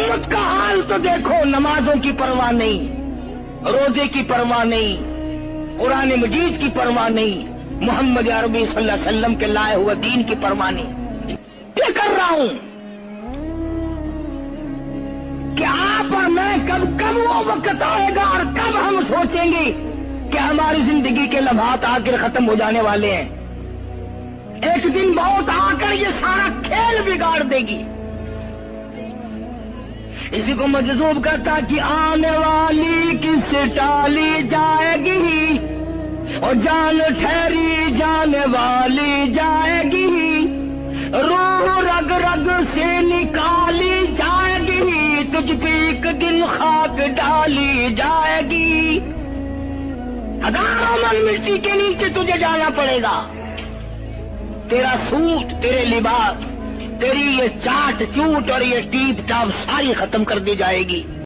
امت کا حال تو دیکھو، نمازوں کی پرواہ نہیں، روزے کی پرواہ نہیں، قرآن مجید کی پرواہ نہیں، محمد عربی صلی اللہ علیہ وسلم کے لائے ہوئے دین کی پرواہ نہیں۔ یہ کر رہا ہوں کہ آپ اور میں کب وہ وقت آئے گا اور کب ہم سوچیں گے کہ ہماری زندگی کے لمحات آ کر ختم ہو جانے والے ہیں۔ ایک دن بہت آ کر یہ سارا کھیل بگاڑ دے گی۔ اسی کو مجذوب کرتا کہ آنے والی کس ٹالی جائے گی، اور جان ٹھہری جانے والی جائے گی، روح رگ رگ سے نکالی جائے گی، تجھ پہ ایک دن خاک ڈالی جائے گی۔ ہزاروں من مٹی کے نیچے تجھے جانا پڑے گا۔ تیرا سوٹ، تیرے لباس، تیری یہ چاٹ چوٹ اور یہ ٹیپ ٹاپ ساری ختم کر دی جائے گی۔